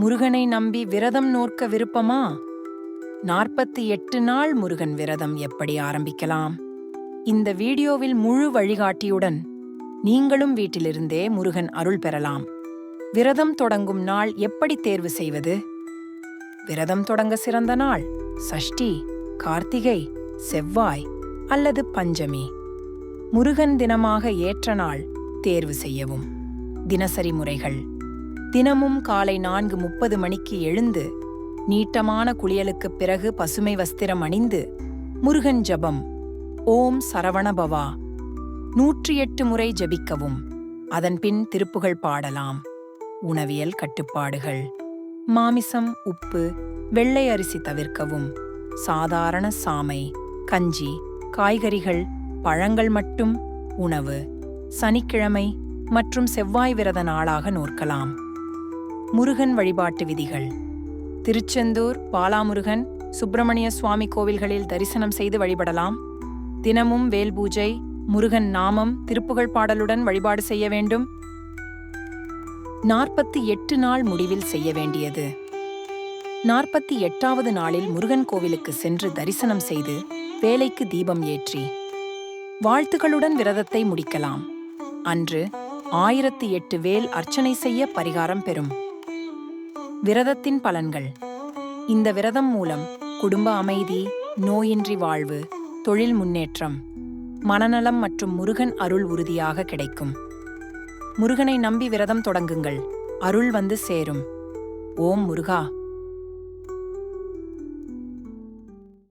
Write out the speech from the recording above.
முருகனை நம்பி விரதம் நோற்க விருப்பமா? 48 நாள் முருகன் விரதம் எப்படி ஆரம்பிக்கலாம்? இந்த வீடியோவில் முழு வழிகாட்டியுடன் நீங்களும் வீட்டிலிருந்தே முருகன் அருள் பெறலாம். விரதம் தொடங்கும் நாள் எப்படி தேர்வு செய்வது? விரதம் தொடங்க சிறந்த நாள் சஷ்டி, கார்த்திகை, செவ்வாய் அல்லது பஞ்சமி. முருகன் தினமாக ஏற்ற நாள் தேர்வு செய்யவும். தினசரி முறைகள்: தினமும் காலை 4:30 மணிக்கு எழுந்து நீட்டமான குளியலுக்குப் பிறகு பசுமை வஸ்திரம் அணிந்து முருகன் ஜபம் ஓம் சரவணபவா 108 முறை ஜபிக்கவும். அதன்பின் திருப்புகழ் பாடலாம். உணவியல் கட்டுப்பாடுகள்: மாமிசம், உப்பு, வெள்ளை அரிசி தவிர்க்கவும். சாதாரண சாமை, கஞ்சி, காய்கறிகள், பழங்கள் மட்டும் உணவு. சனிக்கிழமை மற்றும் செவ்வாய் விரத நாளாக நோக்கலாம். முருகன் வழிபாட்டு விதிகள்: திருச்செந்தூர், பாலாமுருகன், சுப்பிரமணிய சுவாமி கோவில்களில் தரிசனம் செய்து வழிபடலாம். தினமும் வேல் பூஜை, முருகன் நாமம், திருப்புகழ் பாடலுடன் வழிபாடு செய்ய வேண்டும். 48 நாள் முடிவில் செய்ய வேண்டியது: 48வது நாளில் முருகன் கோவிலுக்கு சென்று தரிசனம் செய்து வேலைக்கு தீபம் ஏற்றி வாழ்த்துக்களுடன் விரதத்தை முடிக்கலாம். அன்று 1008 வேல் அர்ச்சனை செய்ய பரிகாரம் பெறும். விரதத்தின் பலன்கள்: இந்த விரதம் மூலம் குடும்ப அமைதி, நோயின்றி வாழ்வு, தொழில் முன்னேற்றம், மனநலம் மற்றும் முருகன் அருள் உறுதியாக கிடைக்கும். முருகனை நம்பி விரதம் தொடங்குங்கள், அருள் வந்து சேரும். ஓம் முருகா.